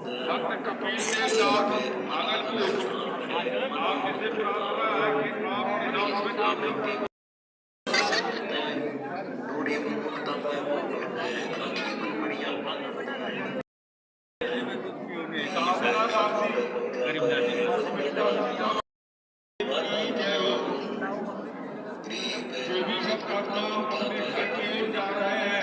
भक्त कपिल ने जात आनंद आप इसे प्रार्थना है कि आप निराश में जो भी सब करना अपने घर के जा रहे हैं